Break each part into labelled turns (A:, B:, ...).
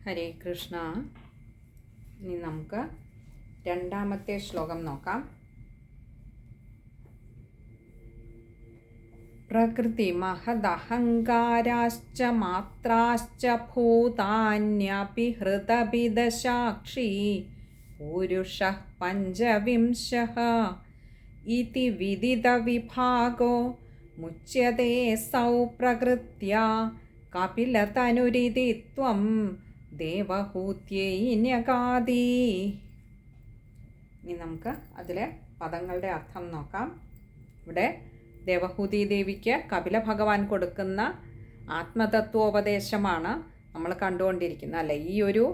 A: ഹരേ കൃഷ്ണ. ഇനി നമുക്ക് രണ്ടാമത്തെ ശ്ലോകം നോക്കാം. പ്രകൃതി മഹദഹങ്കാരാശ്ച മാത്രാശ്ച ഭൂതാന്യപി ഹൃതഭിദശാക്ഷി പുരുഷഃ പഞ്ചവിംശഃ ഇതി വിദിതവിഭാഗോ മുച്യത്തെ സൗ പ്രകൃത്യാ കപിലതനുരിതി ത്വം ദേവഹൂത്യൈന്യകാദി. ഇനി നമുക്ക് അതിലെ പദങ്ങളുടെ അർത്ഥം നോക്കാം. ഇവിടെ ദേവഹൂതി ദേവിക്ക് കപില ഭഗവാൻ കൊടുക്കുന്ന ആത്മതത്വോപദേശമാണ് നമ്മൾ കണ്ടുകൊണ്ടിരിക്കുന്നത്, അല്ലേ? ഈ ഒരു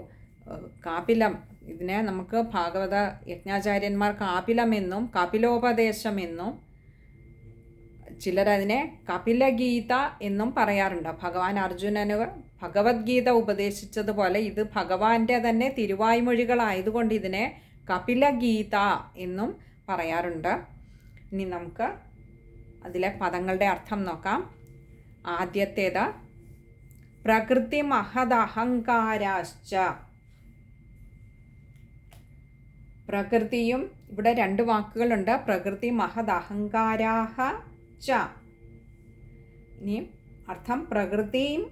A: കാപിലം, ഇതിനെ നമുക്ക് ഭാഗവത യജ്ഞാചാര്യന്മാർ കാപിലമെന്നും കപിലോപദേശമെന്നും ചിലരതിനെ കപിലഗീത എന്നും പറയാറുണ്ട്. ഭഗവാൻ അർജുനന് ഭഗവത്ഗീത ഉപദേശിച്ചതുപോലെ ഇത് ഭഗവാന്റെ തന്നെ തിരുവായ്മൊഴികളായതുകൊണ്ട് ഇതിനെ കപിലഗീത എന്നും പറയാറുണ്ട്. ഇനി നമുക്ക് അതിലെ പദങ്ങളുടെ അർത്ഥം നോക്കാം. ആദ്യത്തേത് പ്രകൃതി മഹദഹങ്കാരാശ്ച. പ്രകൃതിയും, ഇവിടെ രണ്ട് വാക്കുകളുണ്ട്, പ്രകൃതി മഹദഹങ്കാരാഹ ച. ഇനി അർത്ഥം പ്രകൃതിയും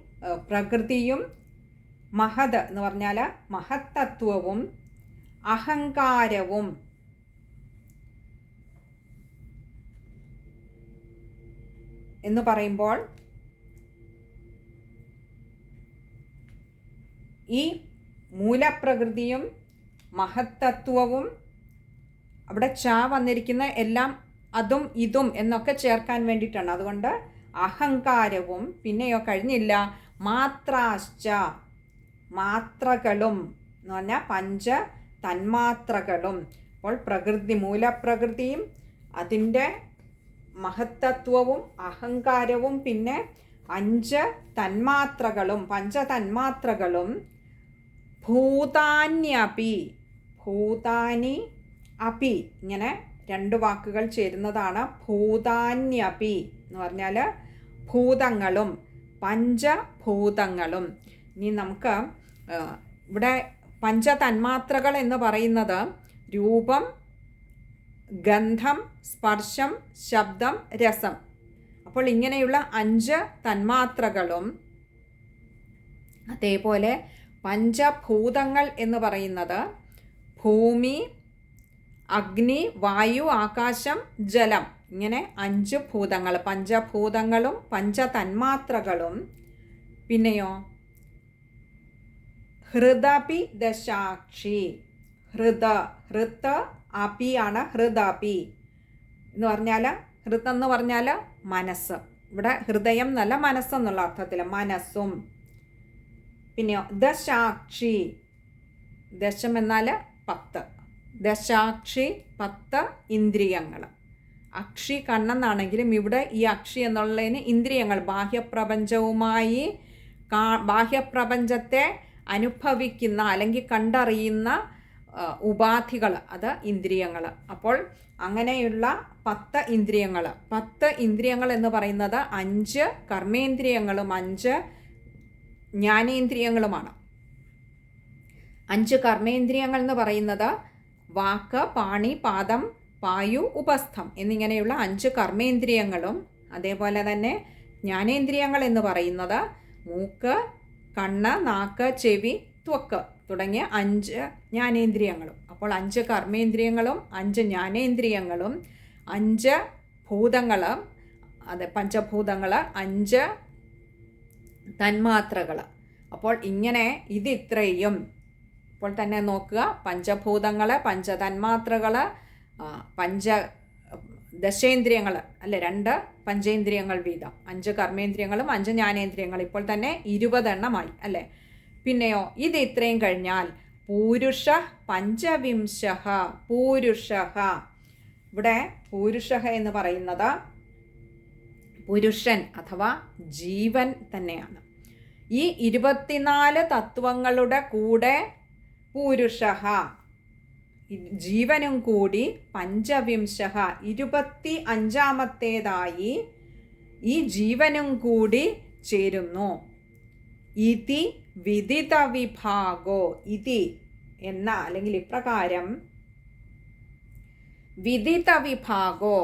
A: മഹത് എന്ന് പറഞ്ഞാൽ മഹത്തത്വവും അഹങ്കാരവും എന്ന് പറയുമ്പോൾ ഈ മൂലപ്രകൃതിയും മഹത്തത്വവും അവിടെ ച വന്നിരിക്കുന്ന എല്ലാം അതും ഇതും എന്നൊക്കെ ചേർക്കാൻ വേണ്ടിയിട്ടാണ്. അതുകൊണ്ട് അഹങ്കാരവും, പിന്നെയോ കഴിഞ്ഞില്ല, മാത്രാശ്ച, മാത്രകളും എന്ന് പറഞ്ഞാൽ പഞ്ച തന്മാത്രകളും. അപ്പോൾ പ്രകൃതി, മൂലപ്രകൃതിയും അതിൻ്റെ മഹത്തത്വവും അഹങ്കാരവും പിന്നെ 5 തന്മാത്രകളും, പഞ്ചതന്മാത്രകളും ഭൂതാന്യപി, ഭൂതാനി അപി, ഇങ്ങനെ 2 വാക്കുകൾ ചേരുന്നതാണ് ഭൂതാന്യപി എന്ന് പറഞ്ഞാൽ ഭൂതങ്ങളും പഞ്ചഭൂതങ്ങളും. ഇനി നമുക്ക് ഇവിടെ പഞ്ചതന്മാത്രകൾ എന്ന് പറയുന്നത് രൂപം, ഗന്ധം, സ്പർശം, ശബ്ദം, രസം. അപ്പോൾ ഇങ്ങനെയുള്ള 5 തന്മാത്രകളും അതേപോലെ പഞ്ചഭൂതങ്ങൾ എന്ന് പറയുന്നത് ഭൂമി, അഗ്നി, വായു, ആകാശം, ജലം, ഇങ്ങനെ 5 ഭൂതങ്ങൾ, പഞ്ചഭൂതങ്ങളും പഞ്ചതന്മാത്രകളും. പിന്നെയോ ഹൃദപി ദശാക്ഷി, ഹൃത് അപിയാണ് ഹൃദപി എന്ന് പറഞ്ഞാൽ, ഹൃതെന്ന് പറഞ്ഞാൽ മനസ്സ്, ഇവിടെ ഹൃദയം എന്നല്ല മനസ്സെന്നുള്ള അർത്ഥത്തിൽ മനസ്സും. പിന്നെയോ ദശാക്ഷി, ദശം എന്നാൽ 10, ദശാക്ഷി 10 ഇന്ദ്രിയങ്ങൾ. അക്ഷി കണ്ണെന്നാണെങ്കിലും ഇവിടെ ഈ അക്ഷി എന്നുള്ളതിന് ഇന്ദ്രിയങ്ങൾ, ബാഹ്യപ്രപഞ്ചവുമായി ബാഹ്യപ്രപഞ്ചത്തെ അനുഭവിക്കുന്ന അല്ലെങ്കിൽ കണ്ടറിയുന്ന ഉപാധികൾ, അത് ഇന്ദ്രിയങ്ങൾ. അപ്പോൾ അങ്ങനെയുള്ള 10 ഇന്ദ്രിയങ്ങൾ, 10 ഇന്ദ്രിയങ്ങൾ എന്ന് പറയുന്നത് 5 കർമ്മേന്ദ്രിയങ്ങളും 5 ജ്ഞാനേന്ദ്രിയങ്ങളുമാണ്. 5 കർമ്മേന്ദ്രിയങ്ങൾ എന്ന് പറയുന്നത് വാക്ക്, പാണി, പാദം, പായു, ഉപസ്ഥം എന്നിങ്ങനെയുള്ള 5 കർമ്മേന്ദ്രിയങ്ങളും അതേപോലെ തന്നെ ജ്ഞാനേന്ദ്രിയങ്ങൾ എന്ന് പറയുന്നത് മൂക്ക്, കണ്ണ്, നാക്ക്, ചെവി, ത്വക്ക് തുടങ്ങിയ 5 ജ്ഞാനേന്ദ്രിയങ്ങളും. അപ്പോൾ 5 കർമ്മേന്ദ്രിയങ്ങളും 5 ജ്ഞാനേന്ദ്രിയങ്ങളും 5 ഭൂതങ്ങൾ, അതെ പഞ്ചഭൂതങ്ങൾ, 5 തന്മാത്രകൾ. അപ്പോൾ ഇങ്ങനെ ഇത് ഇത്രയും ഇപ്പോൾ തന്നെ നോക്കുക, പഞ്ചഭൂതങ്ങൾ, പഞ്ചതന്മാത്രകൾ, ദശേന്ദ്രിയങ്ങൾ, അല്ലെ 2 പഞ്ചേന്ദ്രിയങ്ങൾ വീതം, 5 കർമ്മേന്ദ്രിയങ്ങളും 5 ജ്ഞാനേന്ദ്രിയങ്ങൾ, ഇപ്പോൾ തന്നെ 20 എണ്ണമായി, അല്ലേ? പിന്നെയോ ഇത് ഇത്രയും കഴിഞ്ഞാൽ പൂരുഷ പഞ്ചവിംശഃ, പൂരുഷഃ, ഇവിടെ പൂരുഷഃ എന്ന് പറയുന്നത് പുരുഷൻ അഥവാ ജീവൻ തന്നെയാണ്. ഈ 24 തത്വങ്ങളുടെ കൂടെ പൂരുഷഃ, ജീവനും കൂടി പഞ്ചവിംശഃ 25ാമത്തേതായി ഈ ജീവനും കൂടി ചേരുന്നു. ഇതി വിദിത വിഭാഗോ ഇതി എന്ന അല്ലെങ്കിൽ ഇപ്രകാരം വിദിത വിഭാഗോ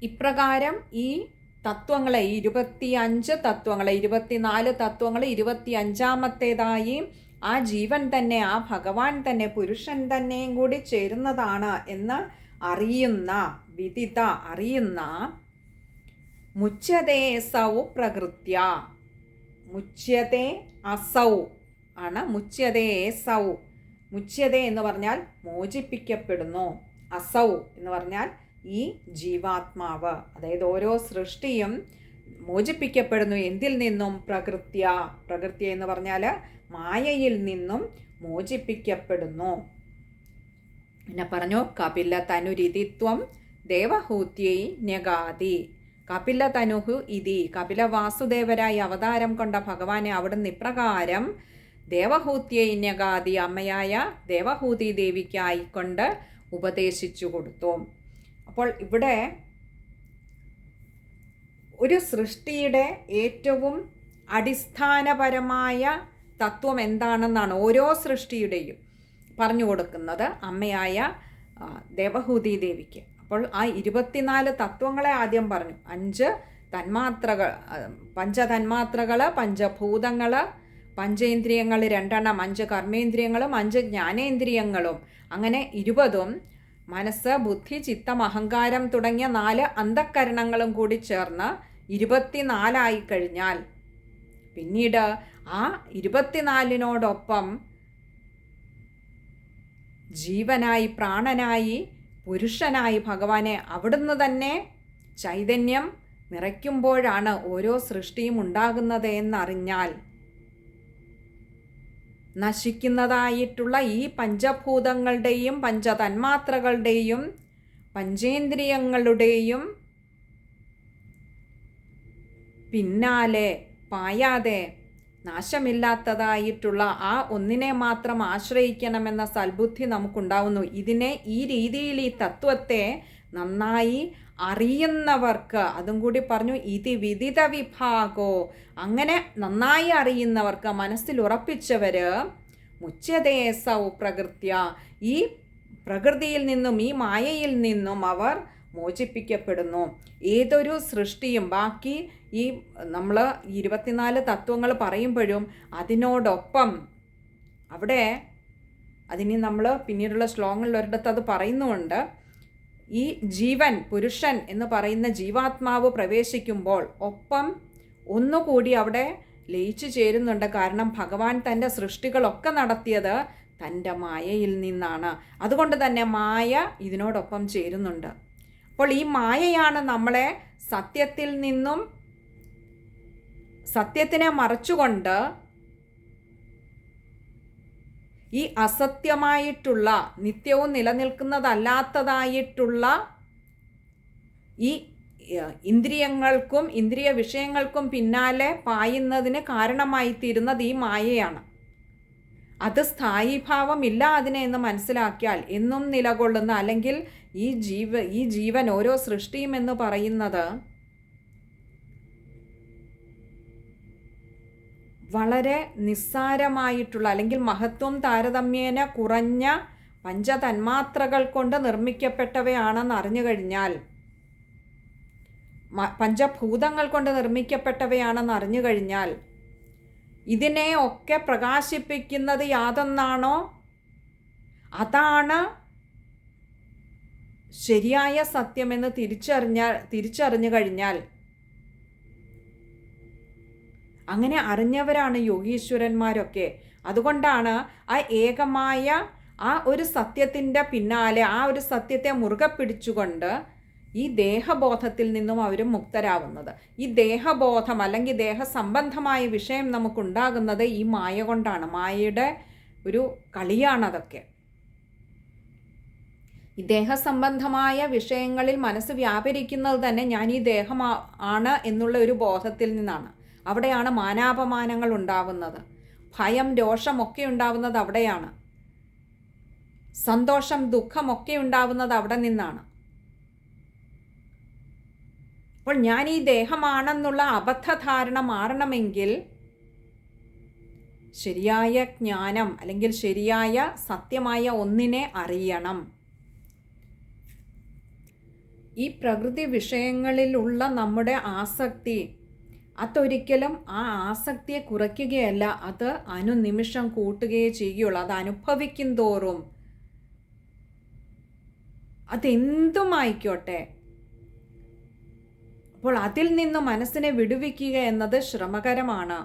A: ഇപ്രകാരം ഈ തത്വങ്ങളെ 25 തത്വങ്ങളെ 24 തത്വങ്ങൾ 25ാമത്തേതായി ആ ജീവൻ തന്നെ ആ ഭഗവാൻ തന്നെ പുരുഷൻ തന്നെയും കൂടി ചേരുന്നതാണ് എന്ന് അറിയുന്ന വിദിത അറിയുന്ന മുച്യതേ സൗ പ്രകൃത്യ മുച്യതേ അസൗ ആണ് മുച്യതേ സൗ മുച്യതേ എന്ന് പറഞ്ഞാൽ മോചിപ്പിക്കപ്പെടുന്നു അസൗ എന്ന് പറഞ്ഞാൽ ഈ ജീവാത്മാവ് അതായത് ഓരോ സൃഷ്ടിയും മോചിപ്പിക്കപ്പെടുന്നു എന്തിൽ നിന്നും പ്രകൃത്യ എന്ന് പറഞ്ഞാൽ മായയിൽ നിന്നും മോചിപ്പിക്കപ്പെടുന്നു. പിന്നെ പറഞ്ഞു കപില തനുരിതിത്വം ദേവഹൂത്യൈ ന്യഗാതി കപില തനുഹു ഇതി കപില വാസുദേവരായി അവതാരം കൊണ്ട ഭഗവാനെ അവിടുന്ന് ഇപ്രകാരം ദേവഹൂത്യൈ ന്യഗാതി അമ്മയായ ദേവഹൂതി ദേവിക്കായിക്കൊണ്ട് ഉപദേശിച്ചു കൊടുത്തു. അപ്പോൾ ഇവിടെ ഒരു സൃഷ്ടിയുടെ ഏറ്റവും അടിസ്ഥാനപരമായ തത്വം എന്താണെന്നാണ് ഓരോ സൃഷ്ടിയുടെയും പറഞ്ഞു കൊടുക്കുന്നത് അമ്മയായ ദേവഹൂതി ദേവിക്ക്. അപ്പോൾ ആ 24 തത്വങ്ങളെ ആദ്യം പറഞ്ഞു. 5 തന്മാത്രകൾ, പഞ്ചതന്മാത്രകൾ, പഞ്ചഭൂതങ്ങൾ, പഞ്ചേന്ദ്രിയങ്ങൾ 2 5 കർമ്മേന്ദ്രിയങ്ങളും 5 ജ്ഞാനേന്ദ്രിയങ്ങളും അങ്ങനെ 20ഉം മനസ്സ്, ബുദ്ധി, ചിത്തം, അഹങ്കാരം തുടങ്ങിയ 4 അന്ധക്കരണങ്ങളും കൂടി ചേർന്ന് 24 കഴിഞ്ഞാൽ പിന്നീട് ആ 24നോടൊപ്പം ജീവനായി പ്രാണനായി പുരുഷനായി ഭഗവാനെ അവിടുന്ന് തന്നെ ചൈതന്യം നിറയ്ക്കുമ്പോഴാണ് ഓരോ സൃഷ്ടിയും ഉണ്ടാകുന്നത് എന്നറിഞ്ഞാൽ നശിക്കുന്നതായിട്ടുള്ള ഈ പഞ്ചഭൂതങ്ങളുടെയും പഞ്ചതന്മാത്രകളുടെയും പഞ്ചേന്ദ്രിയങ്ങളുടെയും പിന്നാലെ പായാതെ നാശമില്ലാത്തതായിട്ടുള്ള ആ ഒന്നിനെ മാത്രം ആശ്രയിക്കണമെന്ന സൽബുദ്ധി നമുക്കുണ്ടാവുന്നു. ഇതിനെ ഈ രീതിയിൽ ഈ തത്വത്തെ നന്നായി അറിയുന്നവർക്ക്, അതും കൂടി പറഞ്ഞു ഇതി വിദിത വിഭാഗോ, അങ്ങനെ നന്നായി അറിയുന്നവർക്ക്, മനസ്സിൽ ഉറപ്പിച്ചവർ മുച്യതേ സൗ പ്രകൃത്യ, ഈ പ്രകൃതിയിൽ നിന്നും ഈ മായയിൽ നിന്നും അവർ മോചിപ്പിക്കപ്പെടുന്നു. ഏതൊരു സൃഷ്ടിയും ബാക്കി ഈ നമ്മൾ 24 തത്വങ്ങൾ പറയുമ്പോഴും അതിനോടൊപ്പം അവിടെ അതിന് നമ്മൾ പിന്നീടുള്ള ശ്ലോകങ്ങളിൽ ഒരിടത്ത് അത് പറയുന്നുമുണ്ട്. ഈ ജീവൻ പുരുഷൻ എന്ന് പറയുന്ന ജീവാത്മാവ് പ്രവേശിക്കുമ്പോൾ ഒപ്പം ഒന്നുകൂടി അവിടെ ലയിച്ചു ചേരുന്നുണ്ട്. കാരണം ഭഗവാൻ തൻ്റെ സൃഷ്ടികളൊക്കെ നടത്തിയത് തൻ്റെ മായയിൽ നിന്നാണ്. അതുകൊണ്ട് തന്നെ മായ ഇതിനോടൊപ്പം ചേരുന്നുണ്ട്. അപ്പോൾ ഈ മായയാണ് നമ്മളെ സത്യത്തിൽ നിന്നും സത്യത്തിനെ മറച്ചുകൊണ്ട് ഈ അസത്യമായിട്ടുള്ള നിത്യവും നിലനിൽക്കുന്നതല്ലാത്തതായിട്ടുള്ള ഈ ഇന്ദ്രിയങ്ങൾക്കും ഇന്ദ്രിയ വിഷയങ്ങൾക്കും പിന്നാലെ പായുന്നതിന് കാരണമായി തീരുന്നത് ഈ മായയാണ്. അത് സ്ഥായീഭാവമില്ല അതിനെ എന്ന് മനസ്സിലാക്കിയാൽ എന്നും നിലകൊള്ളുന്ന, അല്ലെങ്കിൽ ഈ ജീവൻ ഓരോ സൃഷ്ടിയും എന്ന് പറയുന്നത് വളരെ നിസ്സാരമായിട്ടുള്ള അല്ലെങ്കിൽ മഹത്വം താരതമ്യേന കുറഞ്ഞ പഞ്ചതന്മാത്രകൾ കൊണ്ട് നിർമ്മിക്കപ്പെട്ടവയാണെന്ന് അറിഞ്ഞു കഴിഞ്ഞാൽ, പഞ്ചഭൂതങ്ങൾ കൊണ്ട് നിർമ്മിക്കപ്പെട്ടവയാണെന്ന് അറിഞ്ഞു കഴിഞ്ഞാൽ, ഇതിനെ ഒക്കെ പ്രകാശിപ്പിക്കുന്നത് യാതൊന്നാണോ അതാണ് ശരിയായ സത്യമെന്ന് തിരിച്ചറിഞ്ഞു കഴിഞ്ഞാൽ, അങ്ങനെ അറിഞ്ഞവരാണ് യോഗീശ്വരന്മാരൊക്കെ. അതുകൊണ്ടാണ് ആ ഏകമായ ആ ഒരു സത്യത്തിൻ്റെ പിന്നാലെ ആ ഒരു സത്യത്തെ മുറുകെ പിടിച്ചുകൊണ്ട് ഈ ദേഹബോധത്തിൽ നിന്നും അവർ മുക്തരാവുന്നത്. ഈ ദേഹബോധം അല്ലെങ്കിൽ ദേഹസംബന്ധമായ വിഷയം നമുക്കുണ്ടാകുന്നത് ഈ മായ കൊണ്ടാണ്. മായയുടെ ഒരു കളിയാണതൊക്കെ. ഈ ദേഹസംബന്ധമായ വിഷയങ്ങളിൽ മനസ്സ് വ്യാപരിക്കുന്നത് തന്നെ ഞാൻ ഈ ദേഹമാണ് എന്നുള്ള ഒരു ബോധത്തിൽ നിന്നാണ്. അവിടെയാണ് മാനാപമാനങ്ങൾ ഉണ്ടാവുന്നത്. ഭയം രോഷമൊക്കെ ഉണ്ടാവുന്നത് അവിടെയാണ്. സന്തോഷം ദുഃഖമൊക്കെ ഉണ്ടാവുന്നത് അവിടെ നിന്നാണ്. അപ്പോൾ ഞാൻ ഈ ദേഹമാണെന്നുള്ള അബദ്ധധാരണ മാറണമെങ്കിൽ ശരിയായ ജ്ഞാനം അല്ലെങ്കിൽ ശരിയായ സത്യമായ ഒന്നിനെ അറിയണം. ഈ പ്രകൃതി വിഷയങ്ങളിലുള്ള നമ്മുടെ ആസക്തി അതൊരിക്കലും ആ ആസക്തിയെ കുറയ്ക്കുകയല്ല, അത് അനുനിമിഷം കൂട്ടുകയേ ചെയ്യുകയുള്ളൂ. അത് അനുഭവിക്കും തോറും അതെന്തുമായിക്കോട്ടെ, അപ്പോൾ അതിൽ നിന്ന് മനസ്സിനെ വിടുവിക്കുക എന്നത് ശ്രമകരമാണ്.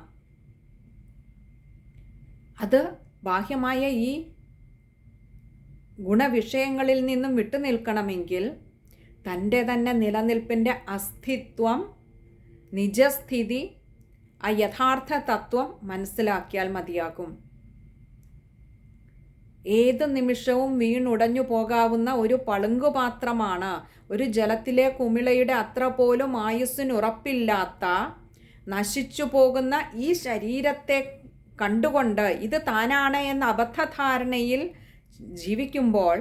A: അത് ബാഹ്യമായ ഈ ഗുണവിഷയങ്ങളിൽ നിന്നും വിട്ടുനിൽക്കണമെങ്കിൽ തൻ്റെ തന്നെ നിലനിൽപ്പിൻ്റെ അസ്തിത്വം, നിജസ്ഥിതി, ആ യഥാർത്ഥ തത്വം മനസ്സിലാക്കിയാൽ മതിയാകും. ഏത് നിമിഷവും വീണുടഞ്ഞു പോകാവുന്ന ഒരു പളുങ്കുപാത്രമാണ്. ഒരു ജലത്തിലെ കുമിളയുടെ അത്ര പോലും ആയുസ്സിനുറപ്പില്ലാത്ത നശിച്ചു പോകുന്ന ഈ ശരീരത്തെ കണ്ടുകൊണ്ട് ഇത് താനാണ് എന്ന അബദ്ധധാരണയിൽ ജീവിക്കുമ്പോൾ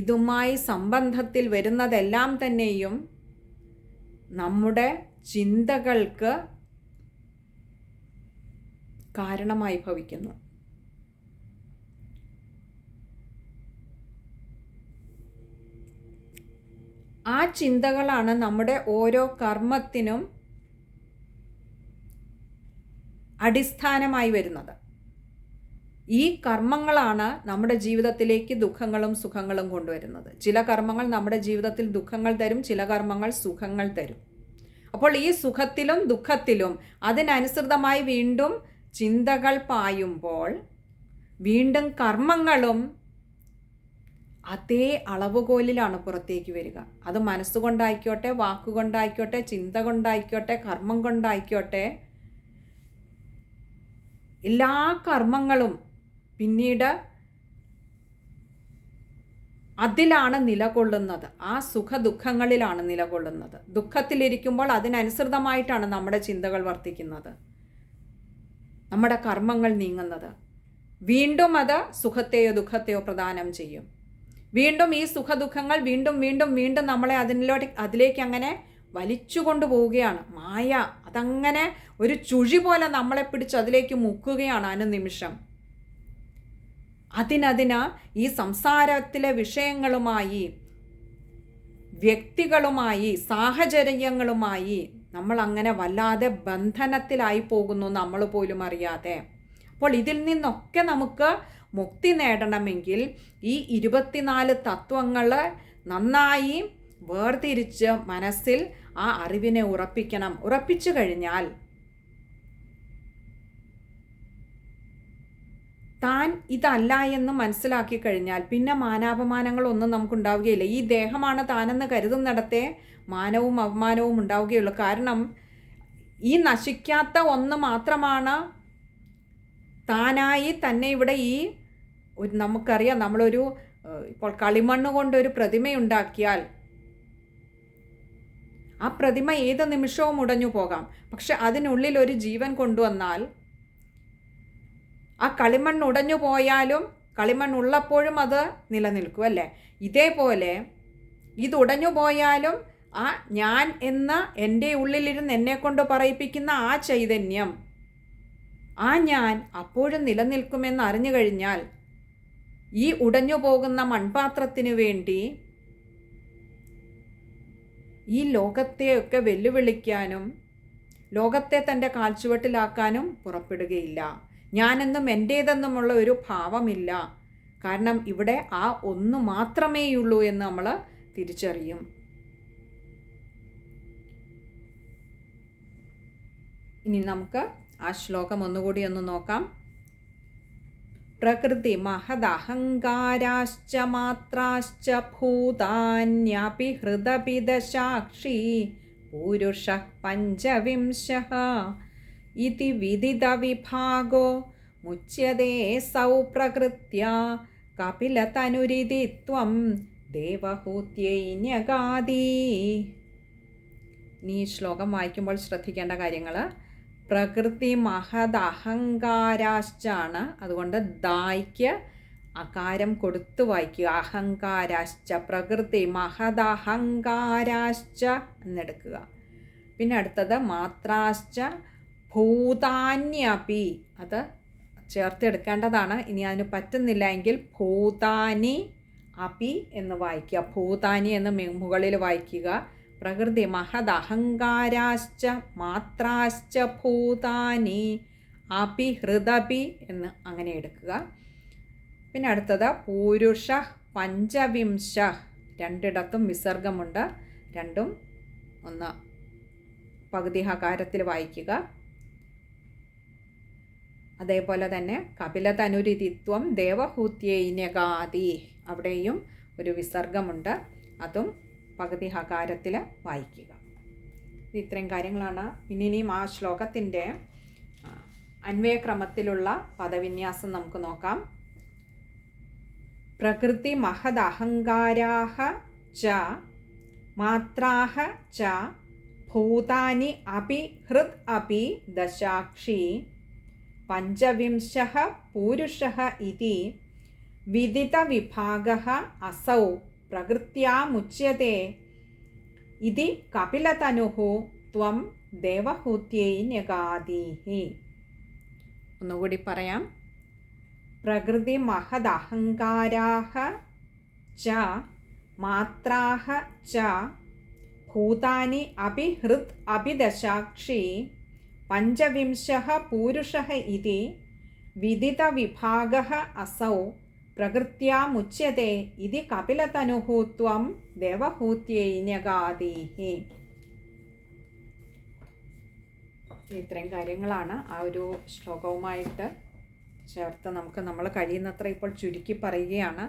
A: ഇതുമായി സംബന്ധത്തിൽ വരുന്നതെല്ലാം തന്നെയും നമ്മുടെ ചിന്തകൾക്ക് കാരണമായി ഭവിക്കുന്നു. ആ ചിന്തകളാണ് നമ്മുടെ ഓരോ കർമ്മത്തിനും അടിസ്ഥാനമായി വരുന്നത്. ഈ കർമ്മങ്ങളാണ് നമ്മുടെ ജീവിതത്തിലേക്ക് ദുഃഖങ്ങളും സുഖങ്ങളും കൊണ്ടുവരുന്നത്. ചില കർമ്മങ്ങൾ നമ്മുടെ ജീവിതത്തിൽ ദുഃഖങ്ങൾ തരും, ചില കർമ്മങ്ങൾ സുഖങ്ങൾ തരും. അപ്പോൾ ഈ സുഖത്തിലും ദുഃഖത്തിലും അതിനനുസൃതമായി വീണ്ടും ചിന്തകൾ പായുമ്പോൾ വീണ്ടും കർമ്മങ്ങളും അതേ അളവുകോലിലാണ് പുറത്തേക്ക് വരിക. അത് മനസ്സുകൊണ്ടായിക്കോട്ടെ, വാക്കുകൊണ്ടായിക്കോട്ടെ, ചിന്ത കൊണ്ടായിക്കോട്ടെ, കർമ്മം കൊണ്ടായിക്കോട്ടെ, എല്ലാ കർമ്മങ്ങളും പിന്നീട് അതിലാണ് നിലകൊള്ളുന്നത്. ആ സുഖ ദുഃഖങ്ങളിലാണ് നിലകൊള്ളുന്നത്. ദുഃഖത്തിലിരിക്കുമ്പോൾ അതിനനുസൃതമായിട്ടാണ് നമ്മുടെ ചിന്തകൾ വർത്തിക്കുന്നത്, നമ്മുടെ കർമ്മങ്ങൾ നീങ്ങുന്നത്. വീണ്ടും അത് സുഖത്തെയോ ദുഃഖത്തെയോ പ്രദാനം ചെയ്യും. വീണ്ടും ഈ സുഖദുഃഖങ്ങൾ വീണ്ടും വീണ്ടും വീണ്ടും നമ്മളെ അതിലേക്ക് അങ്ങനെ വലിച്ചു കൊണ്ടുപോവുകയാണ്. മായ അതങ്ങനെ ഒരു ചുഴി പോലെ നമ്മളെ പിടിച്ച് അതിലേക്ക് മുക്കുകയാണ് അനുനിമിഷം. അതിന് ഈ സംസാരത്തിലെ വിഷയങ്ങളുമായി, വ്യക്തികളുമായി, സാഹചര്യങ്ങളുമായി നമ്മൾ അങ്ങനെ വല്ലാതെ ബന്ധനത്തിലായി പോകുന്നു, നമ്മൾ പോലും അറിയാതെ. അപ്പോൾ ഇതിൽ നിന്നൊക്കെ നമുക്ക് മുക്തി നേടണമെങ്കിൽ ഈ 24 തത്വങ്ങൾ നന്നായി വേർതിരിച്ച് മനസ്സിൽ ആ അറിവിനെ ഉറപ്പിക്കണം. ഉറപ്പിച്ചു കഴിഞ്ഞാൽ താൻ ഇതല്ല എന്ന് മനസ്സിലാക്കി കഴിഞ്ഞാൽ പിന്നെ മാനാപമാനങ്ങളൊന്നും നമുക്കുണ്ടാവുകയില്ല. ഈ ദേഹമാണ് താനെന്ന് കരുതുന്നിടത്തെ മാനവും അപമാനവും ഉണ്ടാവുകയുള്ളൂ. കാരണം ഈ നശിക്കാത്ത ഒന്ന് മാത്രമാണ് താനായി തന്നെ ഇവിടെ ഈ നമുക്കറിയാം, നമ്മളൊരു ഇപ്പോൾ കളിമണ്ണ് കൊണ്ടൊരു പ്രതിമയുണ്ടാക്കിയാൽ ആ പ്രതിമ ഏത് നിമിഷവും ഉടഞ്ഞു പോകാം. പക്ഷെ അതിനുള്ളിൽ ഒരു ജീവൻ കൊണ്ടുവന്നാൽ ആ കളിമണ്ണ് ഉടഞ്ഞു പോയാലും കളിമണ്ണുള്ളപ്പോഴും അത് നിലനിൽക്കും, അല്ലേ? ഇതേപോലെ ഇതുടഞ്ഞു പോയാലും ആ ഞാൻ എന്ന എൻ്റെ ഉള്ളിലിരുന്ന് എന്നെക്കൊണ്ട് പറയിപ്പിക്കുന്ന ആ ചൈതന്യം, ആ ഞാൻ അപ്പോഴും നിലനിൽക്കുമെന്ന് അറിഞ്ഞു കഴിഞ്ഞാൽ ഈ ഉടഞ്ഞു പോകുന്ന മൺപാത്രത്തിനു വേണ്ടി ഈ ലോകത്തെയൊക്കെ വെല്ലുവിളിക്കാനും ലോകത്തെ തൻ്റെ കാൽച്ചുവട്ടിലാക്കാനും പുറപ്പെടുകയില്ല. ഞാനെന്നും എൻ്റേതെന്നുമുള്ള ഒരു ഭാവമില്ല. കാരണം ഇവിടെ ആ ഒന്ന് മാത്രമേയുള്ളൂ എന്ന് നമ്മൾ തിരിച്ചറിയും. ഇനി നമുക്ക് ആ ശ്ലോകം ഒന്നുകൂടി ഒന്ന് നോക്കാം. പ്രകൃതി മഹദഹങ്കാരാശ്ച മാത്രാശ്ച ഭൂതാന്യപി ഹൃദപിദശാക്ഷി പുരുഷഃ പഞ്ചവിംശഃ ഇതി വിദിത വിഭാഗോ മുച്യതേ സൗ പ്രകൃത്യാ കപിലതനുരിതി ത്വം ദേവഹൂത്യൈന്യഗാദി. ഈ ശ്ലോകം വായിക്കുമ്പോൾ ശ്രദ്ധിക്കേണ്ട കാര്യങ്ങൾ, പ്രകൃതി മഹദഹങ്കാരാശ്ചാണ്. അതുകൊണ്ട് ദായ്ക്ക് അകാരം കൊടുത്തു വായിക്കുക. അഹങ്കാരാശ്ച, പ്രകൃതി മഹദഹങ്കാരാശ്ച എന്നെടുക്കുക. പിന്നെ അടുത്തത് മാത്രാശ്ച ഭൂതാന്യപി, അത് ചേർത്തെടുക്കേണ്ടതാണ്. ഇനി അതിന് പറ്റുന്നില്ല എങ്കിൽ ഭൂതാനി അപി എന്ന് വായിക്കുക. ഭൂതാനി എന്ന് മുകളിൽ വായിക്കുക. പ്രകൃതി മഹദഹങ്കാരാശ്ച മാത്രാശ്ച ഭൂതാനി അപി ഹൃദപി എന്ന് അങ്ങനെ എടുക്കുക. പിന്നെ അടുത്തത് പൂരുഷ പഞ്ചവിംശ, രണ്ടിടത്തും വിസർഗമുണ്ട്. രണ്ടും ഒന്ന് പകുതി ഹകാരത്തിൽ വായിക്കുക. അതേപോലെ തന്നെ കപിലതനുരിതിത്വം ദേവഹൂത്യൈന്യകാതി, അവിടെയും ഒരു വിസർഗമുണ്ട്. അതും പകുതി ഹകാരത്തിൽ വായിക്കുക. ഇത്രയും കാര്യങ്ങളാണ്. ഇനിയും ആ ശ്ലോകത്തിൻ്റെ അന്വയക്രമത്തിലുള്ള പദവിന്യാസം നമുക്ക് നോക്കാം. പ്രകൃതി മഹദഹങ്കാരാഹ ച മാത്രാഹ ച ഭൂതാനി അപി ഹൃദ് അപി ദശാക്ഷി പഞ്ചവിംശഃ പൂരുഷഃ ഇതി വിദിതവിഭാഗഃ അസൗ പ്രകൃത്യാമുച്യത്തെ ഇതി കപിലതനുഃ ത്വം ദേവഹൂത്യൈന്യകാദീഃ. ഒന്നുകൂടി പറയാം. പ്രകൃതി മഹദഹങ്കാരാഹ ച മാത്രാഹ ച ഭൂതാനി അപി ഹൃദ് അപി ദശാക്ഷി പഞ്ചവിംശഃ പൂരുഷഃ ഇതി വിദിതവിഭാഗഃ അസൗ പ്രകൃത്യാമുച്യത്തെ ഇതി കപിലതനുഃ ത്വം ദേവഹൂത്യൈന്യകാദീഃ. ഇത്രയും കാര്യങ്ങളാണ് ആ ഒരു ശ്ലോകവുമായിട്ട് ചേർത്ത് നമ്മൾ കഴിയുന്നത്ര ഇപ്പോൾ ചുരുക്കി പറയുകയാണ്.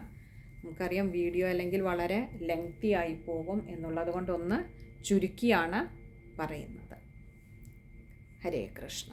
A: നമുക്കറിയാം വീഡിയോ അല്ലെങ്കിൽ വളരെ ലെങ്തി ആയി പോകും എന്നുള്ളത് കൊണ്ടൊന്ന് ചുരുക്കിയാണ് പറയുന്നത്. ഹരേ കൃഷ്ണ.